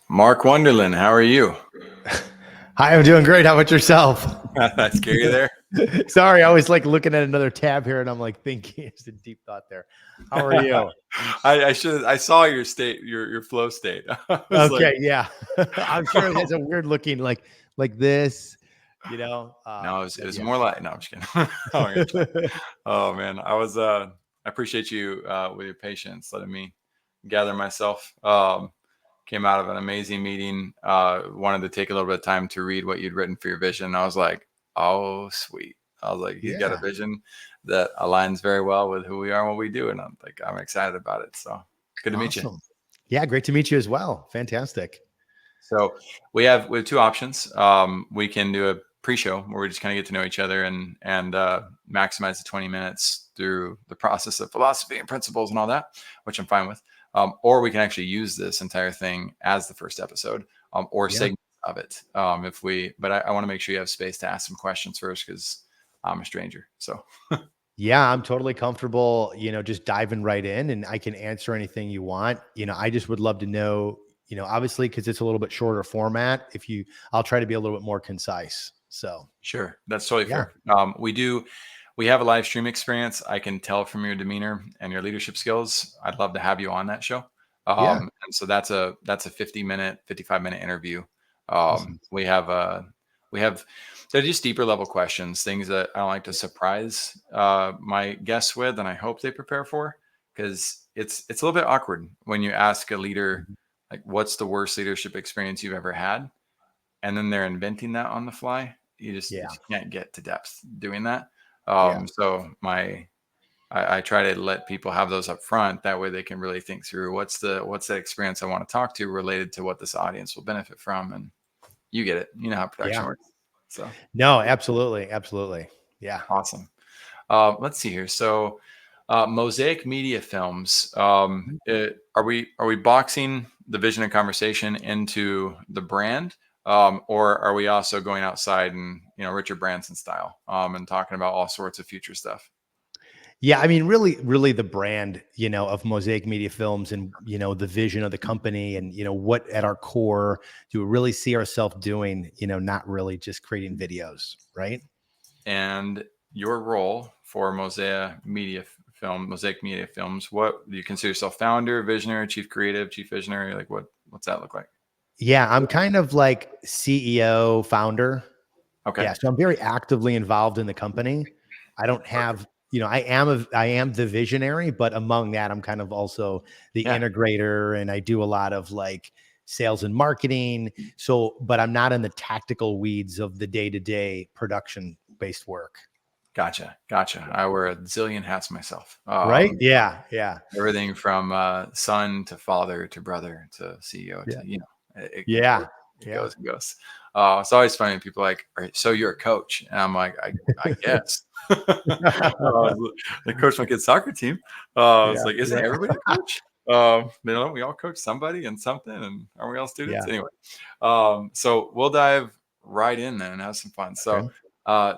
Mark Wonderlin, how are you? Hi, I'm doing great. How about yourself? That's scary there. Sorry, I was like looking at another tab here and I'm like thinking it's a deep thought there. How are you? I saw your state, your flow state. I was like, Okay, yeah. I'm sure it has a weird looking like this, no, it but was yeah. more like, no, I'm just kidding. Oh, my gosh. Oh man, I appreciate you with your patience, letting me gather myself. Came out of an amazing meeting. Wanted to take a little bit of time to read what you'd written for your vision. I was like, oh, sweet. I was like, he's got a Yeah. vision that aligns very well with who we are and what we do. And I'm excited about it. So good to meet you. Awesome. Yeah, great to meet you as well. Fantastic. So we have two options. We can do a pre-show where we just kind of get to know each other and maximize the 20 minutes through the process of philosophy and principles and all that, which I'm fine with. Or we can actually use this entire thing as the first episode, or Yeah. segments of it. But I want to make sure you have space to ask some questions first because I'm a stranger. So Yeah, I'm totally comfortable, just diving right in and I can answer anything you want. I just would love to know, obviously, because it's a little bit shorter format. I'll try to be a little bit more concise. So, sure, that's totally yeah. fair. We have a live stream experience. I can tell from your demeanor and your leadership skills. I'd love to have you on that show. Yeah. And so that's a 50-minute, 55-minute interview. Awesome. We have they're just deeper level questions, things that I like to surprise my guests with, and I hope they prepare for, because it's a little bit awkward when you ask a leader Mhm. like, "What's the worst leadership experience you've ever had?" and then they're inventing that on the fly. You Yeah. just can't get to depth doing that. Yeah. I try to let people have those up front. That way they can really think through what's the experience I want to talk to related to what this audience will benefit from. And you get it. You know how production Yeah. works. So No, absolutely. Absolutely. Yeah. awesome. Let's see here. So Mosaic Media Films. Are we boxing the vision and conversation into the brand? Or are we also going outside and, Richard Branson style, and talking about all sorts of future stuff? Yeah, I mean, really, really the brand, of Mosaic Media Films and, the vision of the company and, what at our core do we really see ourselves doing, not really just creating videos, right? And your role for Mosaic Media Films, what do you consider yourself? Founder, visionary, chief creative, chief visionary? Like what's that look like? Yeah, I'm kind of like CEO founder. Okay. Yeah, so I'm very actively involved in the company. I don't Perfect. have, I am the visionary, but among that, I'm kind of also the Yeah. integrator and I do a lot of like sales and marketing. So, but I'm not in the tactical weeds of the day-to-day production based work. Gotcha. Gotcha. I wear a zillion hats myself. Right? Yeah. Yeah. Everything from son to father to brother to CEO Yeah. to, Yeah. it Yeah. goes and goes. It's always funny when people are like, "All right, so you're a coach?" And I'm like, I guess. I coach my kid's soccer team. It's Yeah. like, isn't Yeah. everybody a coach? We all coach somebody and something, and aren't we all students Yeah. anyway? So we'll dive right in then and have some fun. So, Okay. uh,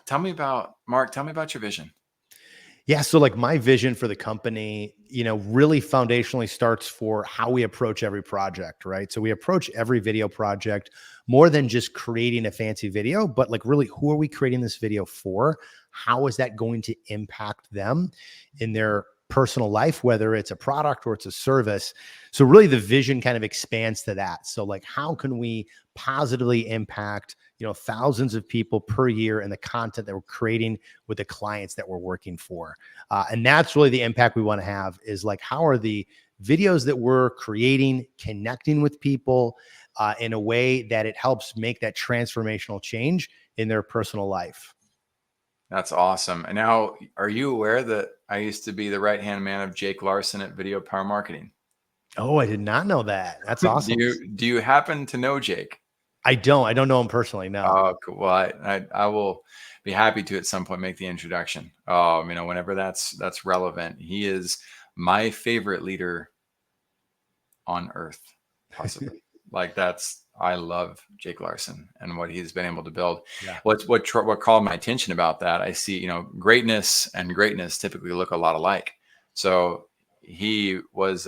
tell me about Mark. Tell me about your vision. Yeah. So, like, my vision for the company, really foundationally starts for how we approach every project, right? So, we approach every video project more than just creating a fancy video, but like, really, who are we creating this video for? How is that going to impact them in their personal life, whether it's a product or it's a service? So, really, the vision kind of expands to that. So, like, how can we positively impact, thousands of people per year in the content that we're creating with the clients that we're working for? And that's really the impact we want to have is like, how are the videos that we're creating connecting with people in a way that it helps make that transformational change in their personal life? That's awesome. And now, are you aware that I used to be the right-hand man of Jake Larson at Video Power Marketing? Oh, I did not know that. That's Do awesome. you happen to know Jake? I don't know him personally. No. Oh, cool. Well, I will be happy to at some point make the introduction. Whenever that's relevant. He is my favorite leader on earth, possibly. Like I love Jake Larson and what he's been able to build. Yeah. What called my attention about that, I see, greatness and greatness typically look a lot alike. So he was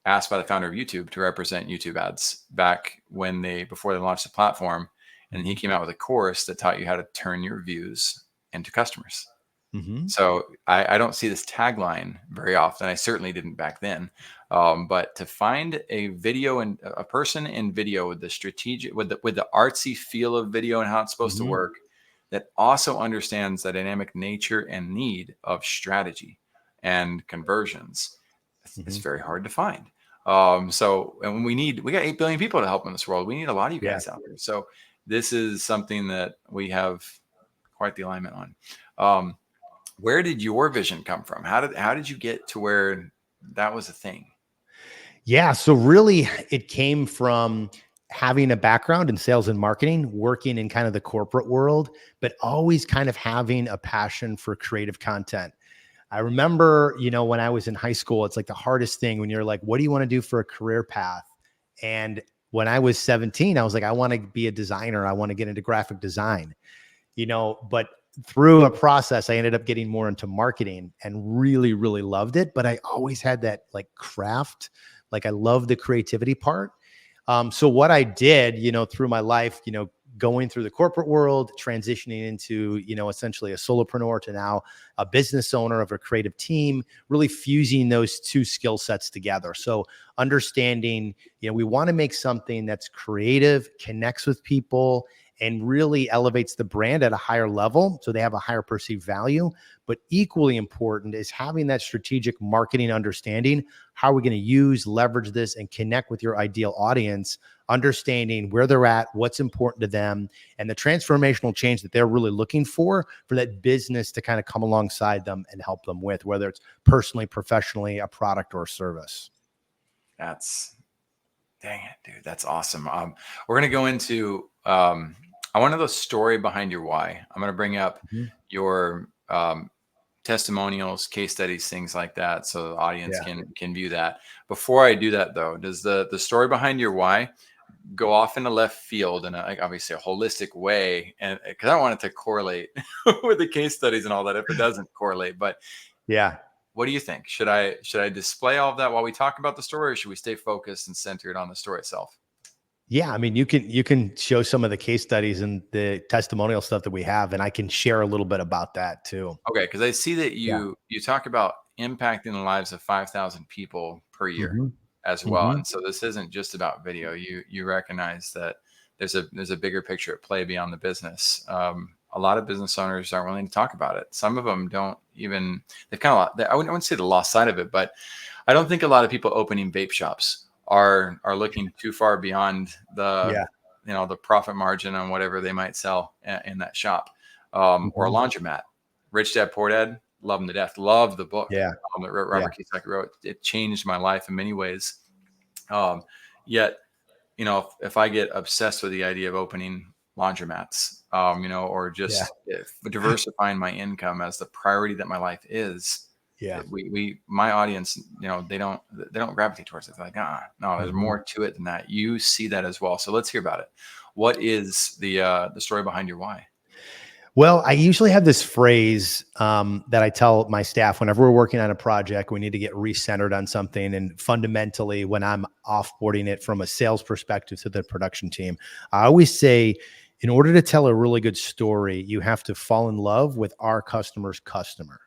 asked by the founder of YouTube to represent YouTube ads back before they launched the platform. And he Mhm. came out with a course that taught you how to turn your views into customers. Mhm. So I don't see this tagline very often. I certainly didn't back then. But to find a video and a person in video with the strategic, with the artsy feel of video and how it's supposed to Mhm. work, that also understands the dynamic nature and need of strategy and conversions, it's Mhm. very hard to find. And we got 8 billion people to help in this world. We need a lot of you Yeah. guys out there. So this is something that we have quite the alignment on. Um, where did your vision come from? How did you get to where that was a thing? Yeah. So really, it came from having a background in sales and marketing, working in kind of the corporate world, but always kind of having a passion for creative content. I remember, when I was in high school, it's like the hardest thing when you're like, what do you want to do for a career path? And when I was 17, I was like, I want to be a designer. I want to get into graphic design, but through a process, I ended up getting more into marketing and really, really loved it. But I always had that like craft, like I love the creativity part. So what I did, through my life, going through the corporate world, transitioning into, essentially a solopreneur to now a business owner of a creative team, really fusing those two skill sets together. So understanding, we want to make something that's creative, connects with people, and really elevates the brand at a higher level so they have a higher perceived value. But equally important is having that strategic marketing understanding. How are we going to leverage this and connect with your ideal audience, understanding where they're at, what's important to them, and the transformational change that they're really looking for that business to kind of come alongside them and help them with, whether it's personally, professionally, a product or a service. That's Dang it, dude. That's awesome. We're gonna go into I want to know the story behind your why. I'm gonna bring up Mhm. your testimonials, case studies, things like that, so the audience Yeah. can view that. Before I do that, though, does the story behind your why go off into left field in like obviously a holistic way? And because I don't want it to correlate with the case studies and all that if it doesn't correlate, but Yeah. what do you think? Should I display all of that while we talk about the story, or should we stay focused and centered on the story itself? Yeah, I mean, you can show some of the case studies and the testimonial stuff that we have, and I can share a little bit about that too. Okay, because I see that Yeah. you talk about impacting the lives of 5,000 people per year Mhm. as well, Mhm. and so this isn't just about video. You recognize that there's a bigger picture at play beyond the business. A lot of business owners aren't willing to talk about it. Some of them don't even. They've kind of I wouldn't say they lost sight of it, but I don't think a lot of people opening vape shops are looking too far beyond Yeah. the profit margin on whatever they might sell in that shop, or a Mhm. laundromat. Rich Dad Poor Dad, love him to death. Love the book Yeah. that Yeah. Robert Kiyosaki wrote. It changed my life in many ways. Um, Yet, if I get obsessed with the idea of opening laundromats, or Yeah. just if diversifying my income as the priority that my life is, Yeah. my audience, they don't gravitate towards it. They're like, no, there's Mhm. more to it than that. You see that as well. So let's hear about it. What is the story behind your why? Well, I usually have this phrase that I tell my staff whenever we're working on a project, we need to get recentered on something. And fundamentally, when I'm offboarding it from a sales perspective to the production team, I always say, in order to tell a really good story, you have to fall in love with our customer's customer.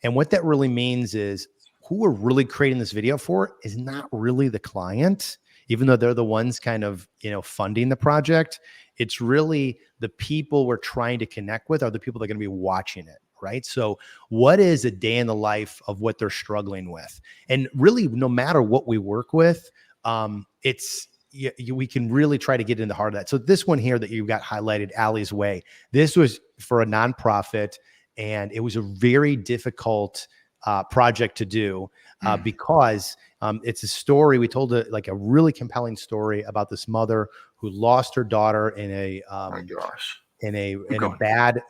And what that really means is who we're really creating this video for is not really the client, even though they're the ones kind of, funding the project. It's really the people we're trying to connect with are the people that are going to be watching it. Right. So, what is a day in the life of what they're struggling with? And really, no matter what we work with, we can really try to get in the heart of that. So, this one here that you got highlighted, Allie's Way, this was for a nonprofit, and it was a very difficult project to do Mm, because it's a story. We told like a really compelling story about this mother who lost her daughter my gosh. Keep in a going. bad,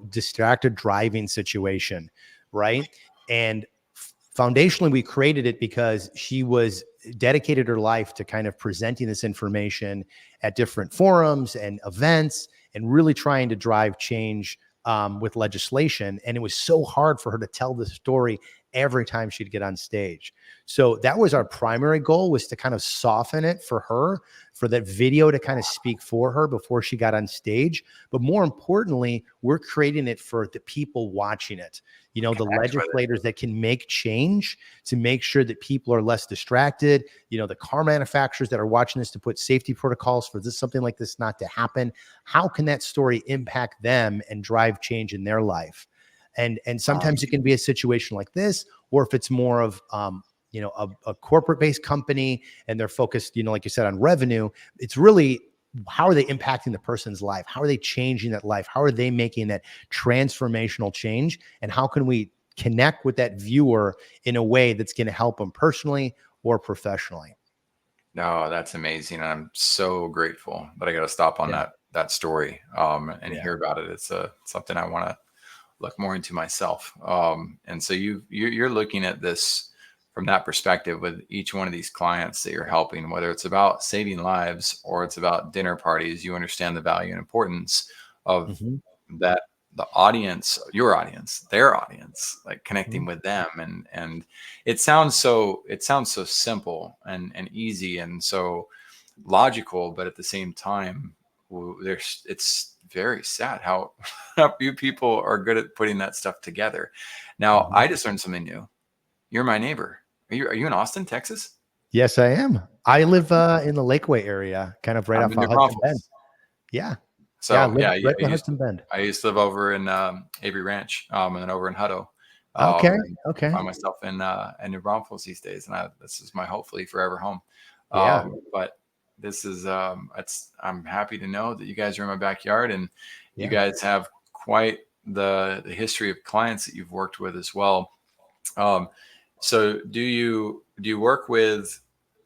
distracted driving situation, right? And foundationally, we created it because she was dedicated her life to kind of presenting this information at different forums and events and really trying to drive change with legislation. And it was so hard for her to tell the story every time she'd get on stage. So that was our primary goal, was to kind of soften it for her, for that video to kind of speak for her before she got on stage. But more importantly, we're creating it for the people watching it, the Connect with it. legislators that can make change to make sure that people are less distracted, the car manufacturers that are watching this to put safety protocols for this, something like this not to happen. How can that story impact them and drive change in their life? And sometimes it can be a situation like this, or if it's more of a corporate based company and they're focused, like you said, on revenue, it's really, how are they impacting the person's life? How are they changing that life? How are they making that transformational change? And how can we connect with that viewer in a way that's going to help them personally or professionally? No, that's amazing. And I'm so grateful that I got to stop on Yeah. that story and Yeah. hear about it. It's something I want to look more into myself. And so you're looking at this from that perspective with each one of these clients that you're helping, whether it's about saving lives or it's about dinner parties. You understand the value and importance of Mhm. that, the audience, your audience, their audience, like connecting Mhm. with them. And it sounds so simple and easy and so logical, but at the same time, it's very sad how, how few people are good at putting that stuff together. Now, Mhm. I just learned something new. You're my neighbor. Are you in Austin, Texas? Yes, I am. I live in the Lakeway area, kind of right I'm off in of New Hudson Bend. Braunfels. Yeah. Yeah, I So live yeah, right by Hudson Bend. I used to live over in Avery Ranch, and then over in Hutto, Okay. and Okay. find myself in New Braunfels these days, and this is my hopefully forever home. Yeah. But this is it's I'm happy to know that you guys are in my backyard, and you Yeah. guys have quite the history of clients that you've worked with as well. Um, so do you work with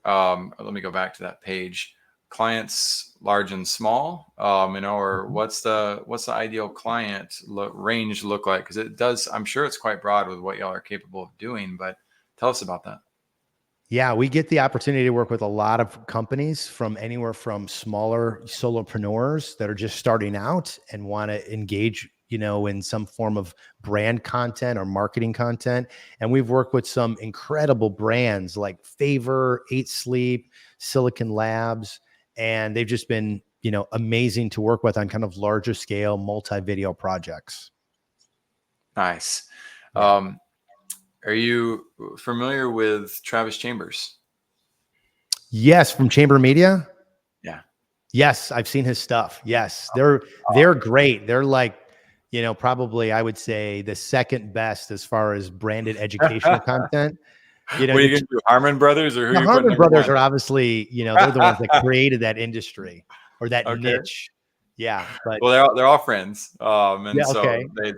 let me go back to that page, clients large and small, or Mhm. what's the ideal client range look like? Because it does, I'm sure it's quite broad with what y'all are capable of doing, but tell us about that. Yeah, we get the opportunity to work with a lot of companies, from anywhere from smaller solopreneurs that are just starting out and want to engage, in some form of brand content or marketing content. And we've worked with some incredible brands like Favor, 8 Sleep, Silicon Labs, and they've just been, amazing to work with on kind of larger scale multi-video projects. Nice. Yeah. um, are you familiar with Travis Chambers? Yes, from Chamber Media. Yeah. Yes, I've seen his stuff. Yes, they're great. They're like, probably I would say the second best as far as branded educational content. What are The you gonna do, Harmon Brothers, or who the are you putting Harmon number brothers one? are obviously, they're the ones that created that industry or that Okay. niche. Yeah, but Well, they're all friends, and yeah, so okay.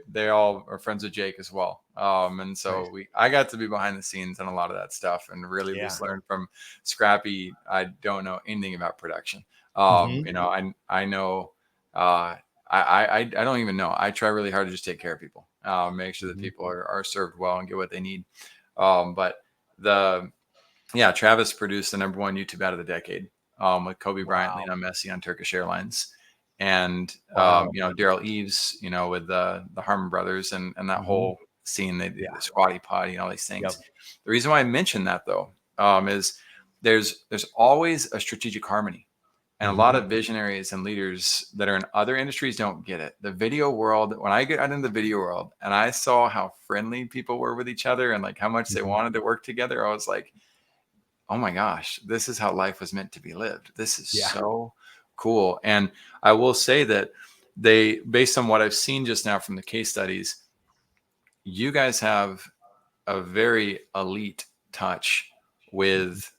they all are friends with Jake as well, and so Nice. I got to be behind the scenes on a lot of that stuff, and really Yeah. just learn from Scrappy. I don't know anything about production. Mhm. I know. I don't even know. I try really hard to just take care of people, make sure that Mhm. people are served well and get what they need. But the yeah, Travis produced the number one YouTube ad of the decade, with Kobe Bryant, Wow. Lionel Messi on Turkish Airlines, and Wow. Daryl Eves, with the Harmon brothers and that Mhm. whole scene, they did Yeah. the squatty potty and all these Yep. things. The reason why I mention that though, is there's always a strategic harmony. And a lot Mhm. of visionaries and leaders that are in other industries don't get it. The video world, when I got into the video world and I saw how friendly people were with each other and like how much they Mhm. wanted to work together, I was like, oh my gosh, this is how life was meant to be lived. This is Yeah. so cool. And I will say that based on what I've seen just now from the case studies, you guys have a very elite touch Mhm. with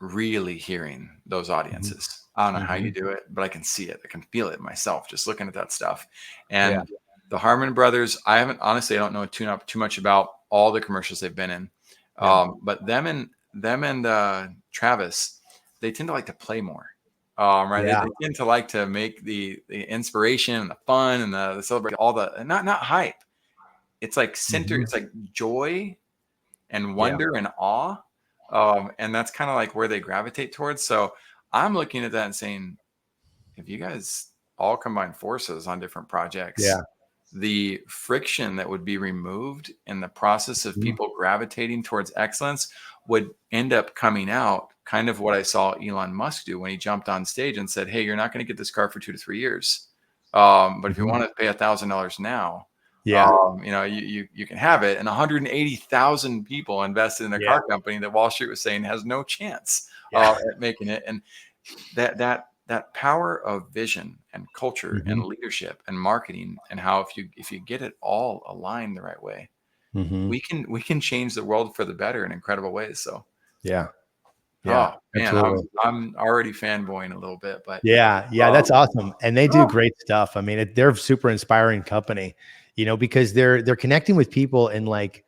really hearing those Mhm. audiences. I don't know how you Mhm. do it, but I can see it. I can feel it myself just looking at that stuff. Yeah. And the Harmon brothers, I don't know too much about all the commercials they've been in. Yep. But them and Travis, they tend to like to play more. Right. They, Yeah. they tend to like to make the inspiration and the fun and the celebrate all the, and not hype. It's like Mhm. it's like joy and Yeah. wonder and awe. And that's kind of like where they gravitate towards. So I'm looking at that and saying, if you guys all combine forces on different Yeah. projects, the friction that would be removed in the process of people gravitating towards excellence would end up coming out, kind of what I saw Elon Musk do when he jumped on stage and said, "Hey, you're not going to get this car for 2 to 3 years. But if you Mhm. want to pay $1,000 now, Yeah. you can have it." And 180,000 people invested in a Yeah. car company that Wall Street was saying has no chance Yeah. at making it. And that power of vision and culture and Mhm. leadership and marketing, and how if you get it all aligned the right way, Mhm. we can change the world for the better in incredible ways. So, Yeah. Yeah. oh man, I'm Absolutely. I'm already fanboying a little bit, but Yeah, yeah, um, that's awesome, and they do oh, great stuff. I mean, they're a super inspiring company, because they're connecting with people in like,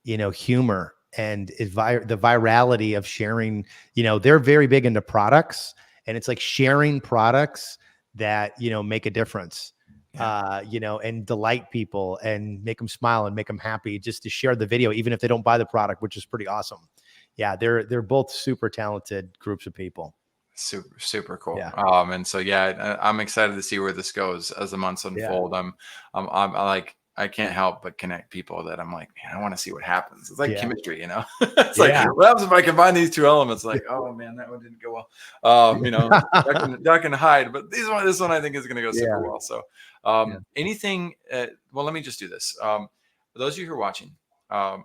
humor and the virality of sharing. They're very big into products, and it's like sharing products that make a difference, yeah, and delight people and make them smile and make them happy just to share the video, even if they don't buy the product, which is pretty awesome. Yeah, they're both super talented groups of people. super super cool. Yeah, And so yeah, I'm excited to see where this goes as the months yeah, unfold. I can't help but connect people that I'm like, man, I want to see what happens. It's like yeah, chemistry. It's like, yeah. what happens if I combine these two elements? Like, oh man, that one didn't go well. Duck and hide, but this one I think is going to go super Yeah. well. So, Yeah. anything? Well, let me just do this. For those of you who are watching,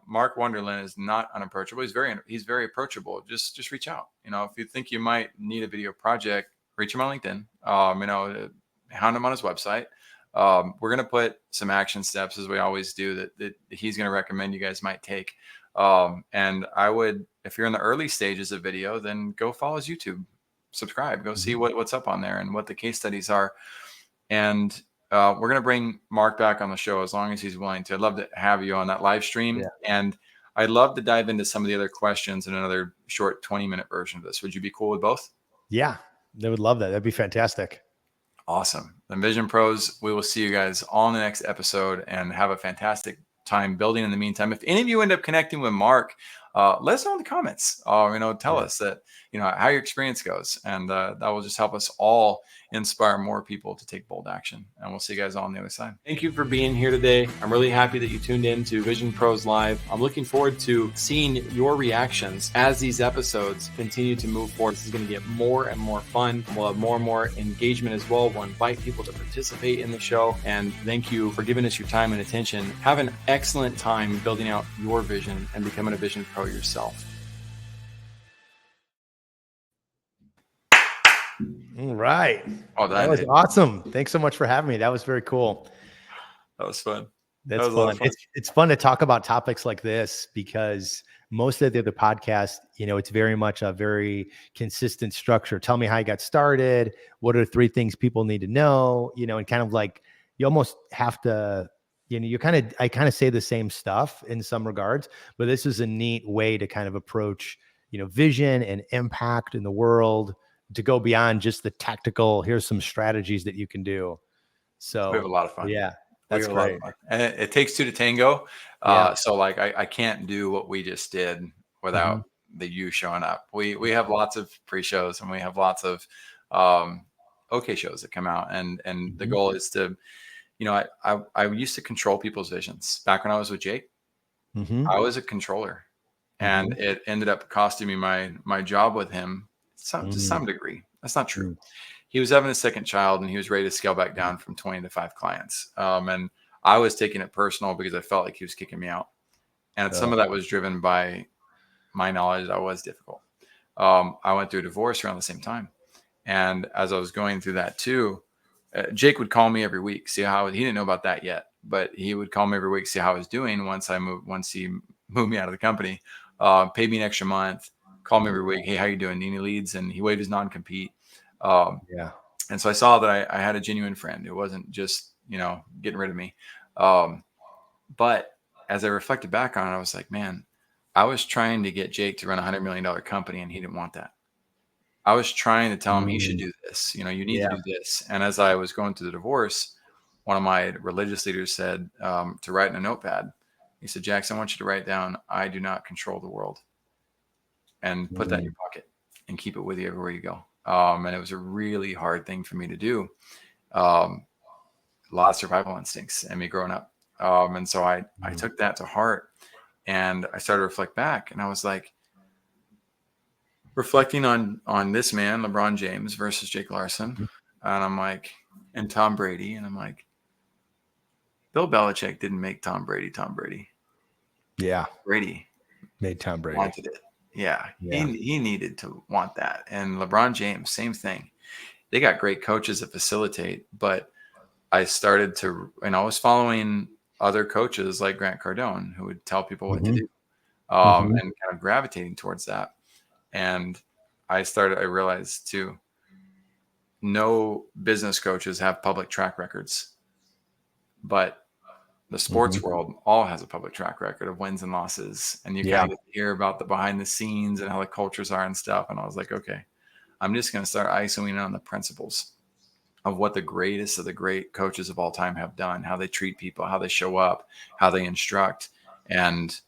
Mark Wonderlin is not unapproachable. He's very approachable. Just reach out. If you think you might need a video project, reach him on LinkedIn. Hound him on his website. We're going to put some action steps, as we always do, that he's going to recommend you guys might take. And I would, if you're in the early stages of video, then go follow his YouTube, subscribe, go see Mhm. what's up on there and what the case studies are. And we're going to bring Mark back on the show as long as he's willing to. I'd love to have you on that live stream. Yeah. And I'd love to dive into some of the other questions in another short 20-minute version of this. Would you be cool with both? Yeah. They would love that. That'd be fantastic. Awesome. The Vision Pros, we will see you guys all in the next episode, and have a fantastic time building in the meantime. If any of you end up connecting with Mark, let us know in the comments. Tell Yeah. us that, how your experience goes. And that will just help us all inspire more people to take bold action. And we'll see you guys all on the other side. Thank you for being here today. I'm really happy that you tuned in to Vision Pros Live. I'm looking forward to seeing your reactions as these episodes continue to move forward. This is going to get more and more fun. We'll have more and more engagement as well. We'll invite people to participate in the show. And thank you for giving us your time and attention. Have an excellent time building out your vision and becoming a Vision Pro yourself. All right. Oh, That was awesome. Thanks so much for having me. That was very cool. that was fun. That That's was a lot fun. of fun. It's fun to talk about topics like this because most of the other podcasts, it's very much a very consistent structure. Tell me how you got started. What are 3 things people need to know? And kind of like you almost have to, I kind of say the same stuff in some regards, but this is a neat way to kind of approach, vision and impact in the world, to go beyond just the tactical. Here's some strategies that you can do. We have So a lot of fun. yeah, We that's have a lot of great. fun, and it takes two to tango. Yeah. So like I can't do what we just did Mhm. without the you showing up. We have lots of pre-shows, and we have lots of um, okay shows that come out, and the Mhm. goal is to, I used to control people's visions back when I was with Jake. Mhm. I was a controller, and Mhm. it ended up costing me my job with him, to Mhm. some degree. That's not true. Mm. He was having a second child, and he was ready to scale back down from 20 to 5 clients. And I was taking it personal because I felt like he was kicking me out. And some Oh, of that was driven by my knowledge that I was difficult. I went through a divorce around the same time. And as I was going through that too, Jake would call me every week, see how he didn't know about that yet, but he would call me every week, see how I was doing once he moved me out of the company, paid me an extra month, call me every week. Hey, how you doing? Need any leads? And he waived his non-compete. Um, yeah. and so I saw that I had a genuine friend. It wasn't just, getting rid of me. Um, but as I reflected back on it, I was like, man, I was trying to get Jake to run $100 million company, and he didn't want that. I was trying to tell him he should Mm. do this. You need to Yeah. do this. And as I was going through the divorce, one of my religious leaders said, to write in a notepad. He said, Jackson, I want you to write down, I do not control the world, and put that in Mm. your pocket and keep it with you everywhere you go. And it was a really hard thing for me to do. Um, a lot of survival instincts in me growing up. And so I took that to heart, and I started to reflect back, and I was like, reflecting on this man, LeBron James versus Jake Larson. And I'm like, and Tom Brady. And I'm like, Bill Belichick didn't make Tom Brady Tom Brady. Yeah. Brady Made Tom Brady. wanted it. Yeah. Yeah. He needed to want that. And LeBron James, same thing. They got great coaches that facilitate, but I started to, and I was following other coaches like Grant Cardone, who would tell people what to do, and kind of gravitating towards that. And I realized too, no business coaches have public track records, but the sports world all has a public track record of wins and losses. And you kind of get to hear about the behind the scenes and how the cultures are and stuff. And I was like, okay, I'm just going to start ISOing on the principles of what the greatest of the great coaches of all time have done, how they treat people, how they show up, how they instruct. And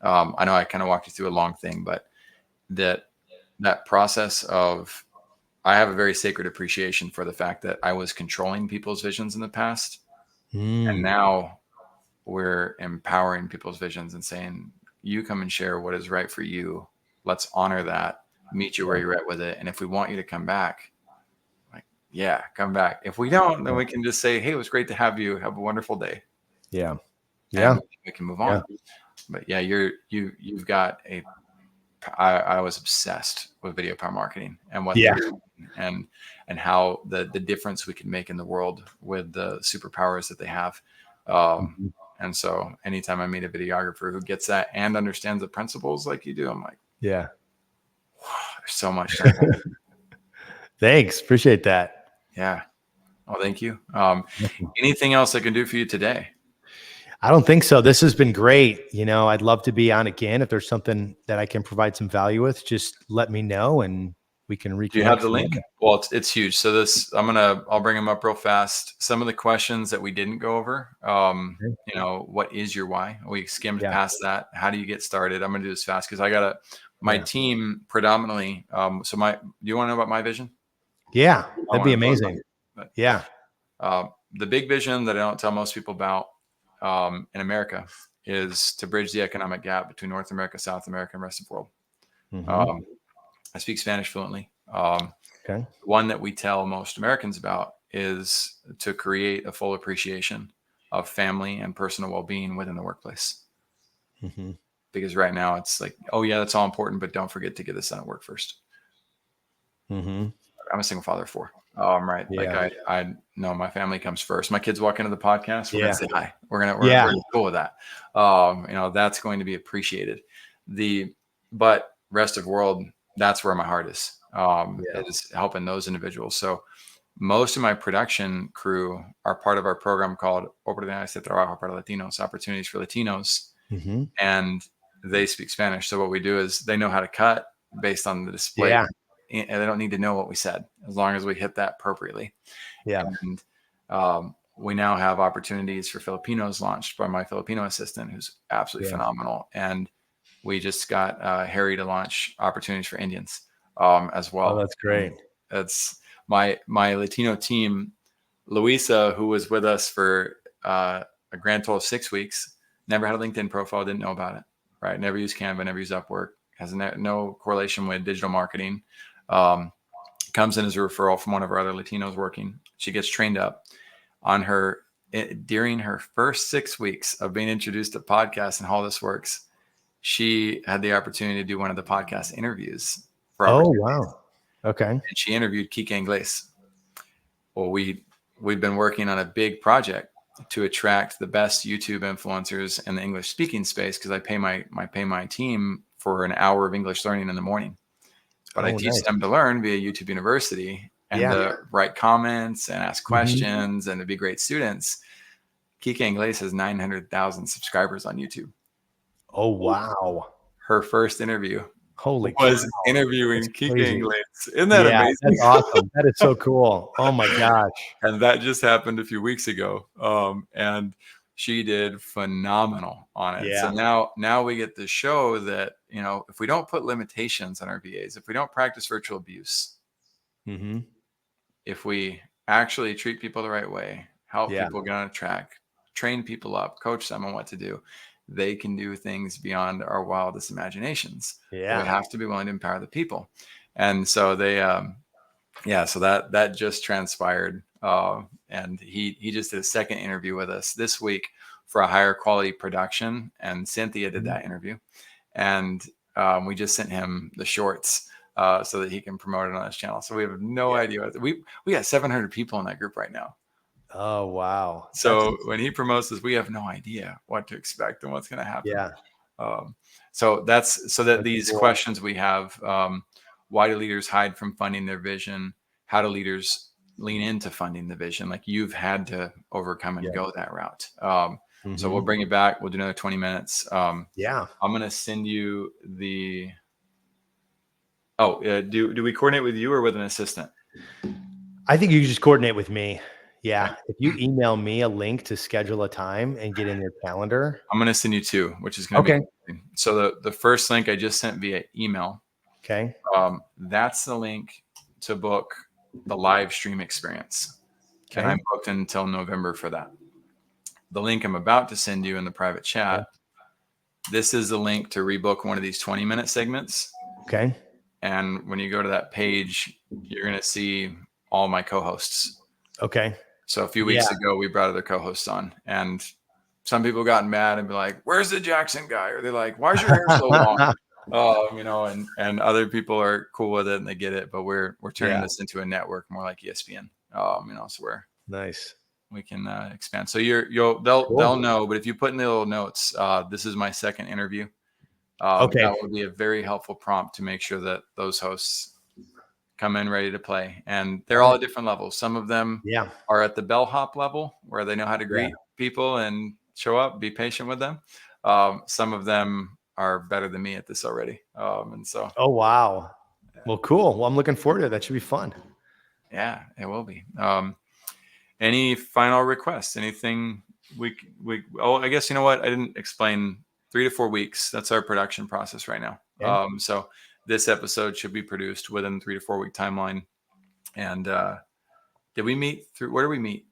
I know I kind of walked you through a long thing, but that process of, I have a very sacred appreciation for the fact that I was controlling people's visions in the past. And now we're empowering people's visions and saying, you come and share what is right for you. Let's honor that, meet you where you're at with it. And if we want you to come back, like, yeah, come back. If we don't, then we can just say, hey, it was great to have you. Have a wonderful day. Yeah. Yeah. And we can move on. But yeah, you've got I was obsessed with video power marketing and what they're doing, and how the difference we can make in the world with the superpowers that they have. And so anytime I meet a videographer who gets that and understands the principles like you do, I'm like, yeah, wow, there's so much. Thanks. Appreciate that. Yeah. Well, thank you. Anything else I can do for you today? I don't think so. This has been great. I'd love to be on again. If there's something that I can provide some value with, just let me know and we can reconnect. Do you have the link? Well, it's huge. So I'll bring them up real fast. Some of the questions that we didn't go over, what is your why? We skimmed past that. How do you get started? I'm going to do this fast because I got my team predominantly. Do you want to know about my vision? Yeah, that'd be amazing. Yeah. The big vision that I don't tell most people about in America is to bridge the economic gap between North America, South America, and the rest of the world. I speak Spanish fluently. One that we tell most Americans about is to create a full appreciation of family and personal well-being within the workplace. Because right now it's like, oh yeah, that's all important, but don't forget to get this done at work first. I'm a single father of 4. Right. Yeah. Like I know my family comes first. My kids walk into the podcast. We're going to say hi. We're cool with that. That's going to be appreciated. But rest of world, that's where my heart is helping those individuals. So most of my production crew are part of our program called Oportunidades de Trabajo para Latinos, Opportunities for Latinos. And they speak Spanish. So what we do is they know how to cut based on the display. And they don't need to know what we said as long as we hit that appropriately. And we now have opportunities for Filipinos launched by my Filipino assistant, who's absolutely phenomenal. And we just got Harry to launch opportunities for Indians as well. Oh, that's great. That's my Latino team. Luisa, who was with us for a grand total of 6 weeks, never had a LinkedIn profile, didn't know about it, right? Never used Canva, never used Upwork, has no correlation with digital marketing. Comes in as a referral from one of our other Latinos working. She gets trained up on during her first 6 weeks of being introduced to podcasts and how this works. She had the opportunity to do one of the podcast interviews. Oh, wow. Okay. And she interviewed Kike Inglés. Well, we've been working on a big project to attract the best YouTube influencers in the English speaking space, because I pay my team for an hour of English learning in the morning. But I teach them to learn via YouTube University and to write comments and ask questions and to be great students. Kike Inglés has 900,000 subscribers on YouTube. Oh, wow. Her first interview was interviewing Kike Inglés. Isn't that amazing? That's awesome. That is so cool. Oh my gosh. And that just happened a few weeks ago. And she did phenomenal on it. Yeah. So now we get to show that, if we don't put limitations on our VAs, if we don't practice virtual abuse, if we actually treat people the right way, help Yeah. people get on a track, train people up, coach them on what to do. They can do things beyond our wildest imaginations, but we Yeah. have to be willing to empower the people. And so so that just transpired. And he just did a second interview with us this week for a higher quality production. And Cynthia did Mhm. that interview. And we just sent him the shorts so that he can promote it on his channel. So we have no Yeah. idea. We got 700 people in that group right now. Oh, wow. That's So when he promotes this, we have no idea what to expect and what's going to happen. yeah. So that's so that That's these cool. questions we have: why do leaders hide from funding their vision? How do leaders lean into funding the vision? Like you've had to overcome and Yeah. go that route. So we'll Mhm. bring it back. We'll do another 20 minutes. Yeah. I'm gonna send you the. Oh, do we coordinate with you or with an assistant? I think you just coordinate with me. Okay. Yeah. If you email me a link to schedule a time and get in your calendar. I'm gonna send you two, which is gonna be Okay. so the first link I just sent via email. Okay. That's the link to book the live stream experience. And Okay. I'm booked until November for that. The link I'm about to send you in the private Okay. chat, this is the link to rebook one of these 20-minute segments. Okay. And when you go to that page, you're going to see all my co-hosts. Okay. So a few Yeah. weeks ago, we brought other co-hosts on, and some people got mad and be like, "Where's the Jackson guy?" Or they're like, "Why's your hair so long?" And other people are cool with it and they get it, but we're turning Yeah. this into a network more like ESPN. So Nice. we can expand. So they'll Cool. know, but if you put in the little notes, this is my second interview. Okay. That will be a very helpful prompt to make sure that those hosts come in ready to play, and they're All all right. at different levels. Some of them Yeah. are at the bellhop level where they know how to Yeah. greet people and show up, be patient with them. Some of them are better than me at this already, and so Oh, wow. Well, cool. Well, I'm looking forward to it. That should be fun. yeah, it will be. Any final requests? Anything we? Oh, I guess you know what? I didn't explain 3 to 4 weeks. That's our production process right now. Okay. So this episode should be produced within 3 to 4 week timeline. And did we meet through? Where do we meet?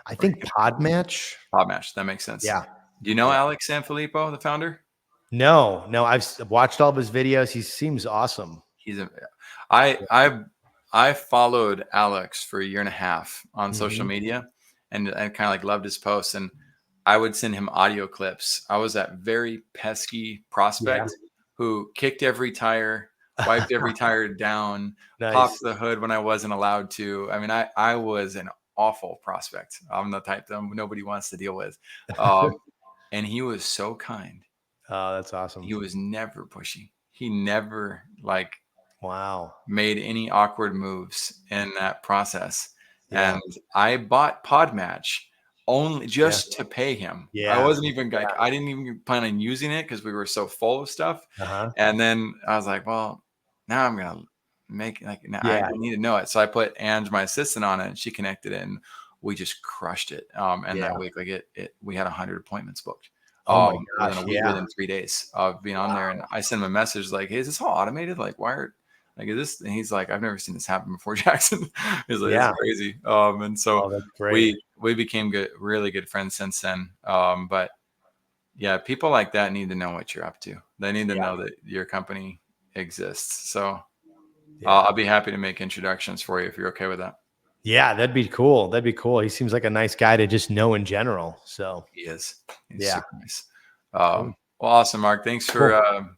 I think Podmatch. Podmatch. That makes sense. Yeah. Do you know Yeah. Alex Sanfilippo, the founder? No, I've watched all of his videos. He seems awesome. He's a. I followed Alex for a year and a half on social Mhm. media, and I kind of like loved his posts, and I would send him audio clips. I was that very pesky Yeah. prospect who kicked every tire, wiped every tire down, popped Nice. the hood when I wasn't allowed to. I mean, I was an awful prospect. I'm the type that nobody wants to deal with. And he was so kind. Oh, that's awesome. He was never pushy. He never like Wow. made any awkward moves in that process. Yeah. And I bought Podmatch only Yeah. just to pay him. I Yeah. wasn't even like, I didn't even plan on using it because we were so full of stuff. Uh-huh. And then I was like, well, now I'm going to make like, now I Yeah. need to know it. So I put Ange, my assistant, on it, and she connected it, and we just crushed it. And Yeah. that week, like we had 100 appointments booked. Oh my Within a gosh. week, Yeah. within 3 days of being on there. And Wow. I sent him a message like, hey, is this all automated? Like, why are like, is this? And he's like, I've never seen this happen before, Jackson. He's like, it's Yeah. crazy. And so Oh, that's great. we became really good friends since then. But yeah, people like that need to know what you're up to. They need to Yeah. know that your company exists. So Yeah. I'll be happy to make introductions for you if you're okay with that. Yeah, that'd be cool. That'd be cool. He seems like a nice guy to just know in general. So He is. He's yeah. super nice. Cool. Well, awesome, Mark. Thanks Cool. for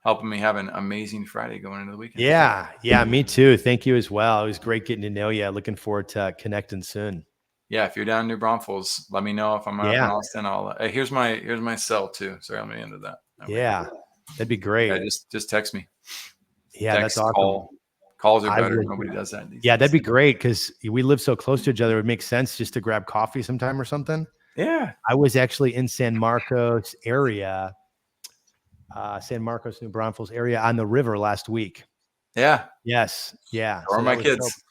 helping me have an amazing Friday going into the weekend. Yeah. Yeah. Me too. Thank you as well. It was great getting to know you. Looking forward to connecting soon. Yeah, if you're down in New Braunfels, let me know. If I'm up in Yeah. Austin, I'll. Here's my cell too. Sorry, let me end that. Way. Yeah. That'd be Yeah, great. just text me. Yeah. That's Text, awesome. call. Calls are I better. would. Nobody does that these Yeah, that'd days. be great because we live so close to each other. It would make sense just to grab coffee sometime or something. Yeah. I was actually in San Marcos area, San Marcos, New Braunfels area on the river last week. Yeah. Yes. Yeah. Or So my that was dope. kids.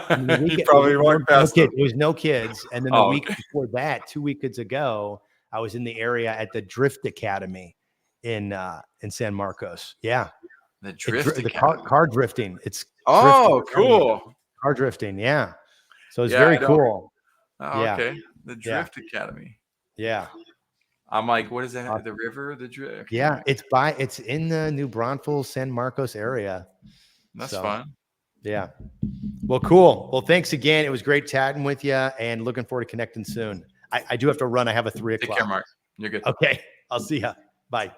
And the You weekend, probably no, walked no past them. kids. It was no kids. And then the Oh, week okay. before that, 2 weekends ago, I was in the area at the Drift Academy in San Marcos. Yeah. The Drift The Academy. car drifting. It's drifting. Oh, cool. Car drifting. Yeah. So it's Yeah, very I don't. cool. Oh, Yeah. okay. The Yeah. Drift Academy. Yeah. I'm like, what is that? Awesome. The river, the drift. Okay, Yeah. It's in the New Braunfels, San Marcos area. that's So, fun. yeah. Well, cool. Well, thanks again. It was great chatting with you and looking forward to connecting soon. I do have to run. I have a 3 Take care, o'clock. Mark. You're good. Okay. I'll see ya. Bye.